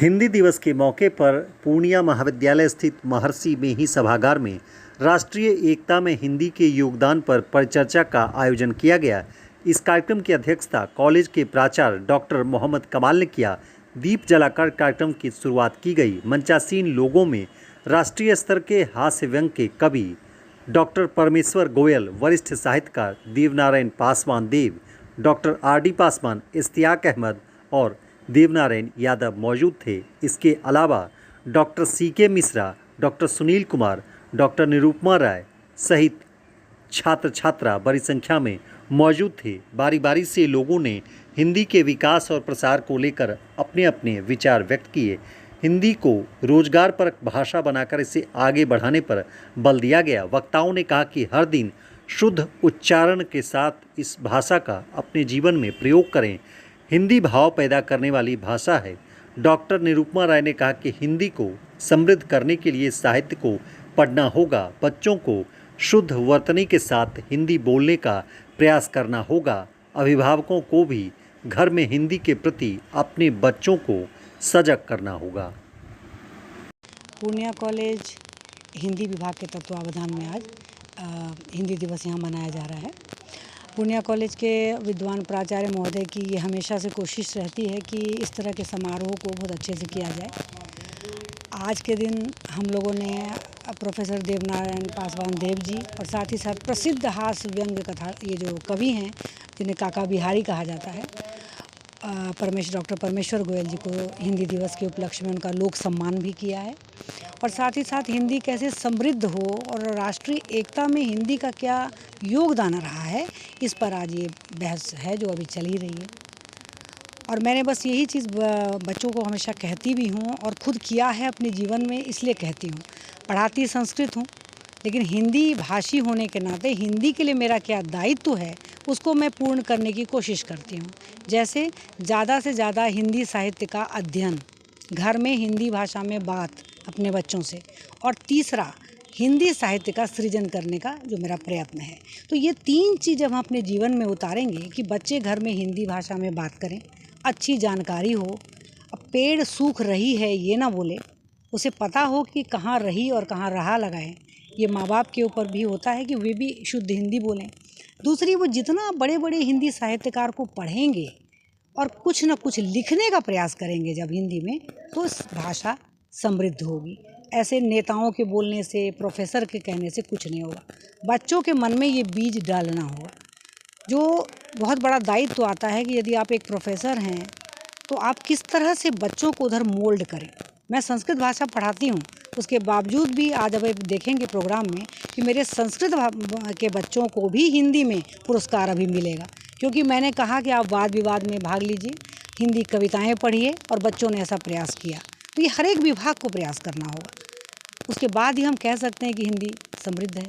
हिंदी दिवस के मौके पर पूर्णिया महाविद्यालय स्थित महर्षि मेही सभागार में राष्ट्रीय एकता में हिंदी के योगदान पर परिचर्चा का आयोजन किया गया। इस कार्यक्रम की अध्यक्षता कॉलेज के प्राचार्य डॉक्टर मोहम्मद कमाल ने किया। दीप जलाकर कार्यक्रम की शुरुआत की गई। मंचासीन लोगों में राष्ट्रीय स्तर के हास्य व्यंग के कवि डॉक्टर परमेश्वर गोयल, वरिष्ठ साहित्यकार देवनारायण पासवान देव, डॉक्टर आर.डी. पासवान, इश्तियाक अहमद और देवनारायण यादव मौजूद थे। इसके अलावा doctor C K. Mishra, doctor Sunil Kumar, doctor Nirupama Rai सहित छात्र छात्रा बड़ी संख्या में मौजूद थे। बारी बारी से लोगों ने हिंदी के विकास और प्रसार को लेकर अपने अपने विचार व्यक्त किए। हिंदी को रोजगारपरक भाषा बनाकर इसे आगे बढ़ाने पर बल दिया गया। वक्ताओं ने कहा कि हर दिन शुद्ध उच्चारण के साथ इस भाषा का अपने जीवन में प्रयोग करें। हिंदी भाव पैदा करने वाली भाषा है। डॉक्टर निरुपमा राय ने कहा कि हिंदी को समृद्ध करने के लिए साहित्य को पढ़ना होगा। बच्चों को शुद्ध वर्तनी के साथ हिंदी बोलने का प्रयास करना होगा। अभिभावकों को भी घर में हिंदी के प्रति अपने बच्चों को सजग करना होगा। पूर्णिया कॉलेज हिंदी विभाग के तत्वावधान में आज हिंदी दिवस यहाँ मनाया जा रहा है। पूर्णिया कॉलेज के विद्वान प्राचार्य महोदय की ये हमेशा से कोशिश रहती है कि इस तरह के समारोह को बहुत अच्छे से किया जाए। आज के दिन हम लोगों ने प्रोफेसर देवनारायण पासवान देव जी और साथ ही साथ प्रसिद्ध हास्य व्यंग कथा ये जो कवि हैं जिन्हें काका बिहारी कहा जाता है, डॉक्टर परमेश्वर गोयल जी को हिंदी दिवस के उपलक्ष्य में उनका लोक सम्मान भी किया है। और साथ ही साथ हिंदी कैसे समृद्ध हो और राष्ट्रीय एकता में हिंदी का क्या योगदान रहा है, इस पर आज ये बहस है जो अभी चल ही रही है। और मैंने बस यही चीज़ बच्चों को हमेशा कहती भी हूँ और खुद किया है अपने जीवन में, इसलिए कहती हूँ। पढ़ाती संस्कृत हूँ, लेकिन हिंदी भाषी होने के नाते हिंदी के लिए मेरा क्या दायित्व है उसको मैं पूर्ण करने की कोशिश करती हूँ। जैसे ज़्यादा से ज़्यादा हिंदी साहित्य का अध्ययन, घर में हिंदी भाषा में बात अपने बच्चों से, और तीसरा हिंदी साहित्य का सृजन करने का जो मेरा प्रयत्न है। तो ये तीन चीज़ हम अपने जीवन में उतारेंगे कि बच्चे घर में हिंदी भाषा में बात करें, अच्छी जानकारी हो, अब पेड़ सूख रही है ये ना बोले, उसे पता हो कि कहाँ रही और कहाँ रहा लगाएं। ये माँ बाप के ऊपर भी होता है कि वे भी शुद्ध हिंदी बोलें। दूसरी, वो जितना बड़े बड़े हिंदी साहित्यकार को पढ़ेंगे और कुछ न कुछ लिखने का प्रयास करेंगे जब हिंदी में, तो भाषा समृद्ध होगी। ऐसे नेताओं के बोलने से, प्रोफेसर के कहने से कुछ नहीं होगा। बच्चों के मन में ये बीज डालना होगा। जो बहुत बड़ा दायित्व आता है कि यदि आप एक प्रोफेसर हैं तो आप किस तरह से बच्चों को उधर मोल्ड करें। मैं संस्कृत भाषा पढ़ाती हूँ, उसके बावजूद भी आज अब देखेंगे प्रोग्राम में कि मेरे संस्कृत के बच्चों को भी हिंदी में पुरस्कार अभी मिलेगा, क्योंकि मैंने कहा कि आप वाद विवाद में भाग लीजिए, हिंदी कविताएं पढ़िए, और बच्चों ने ऐसा प्रयास किया। तो ये हर एक विभाग को प्रयास करना होगा, उसके बाद ही हम कह सकते हैं कि हिंदी समृद्ध है।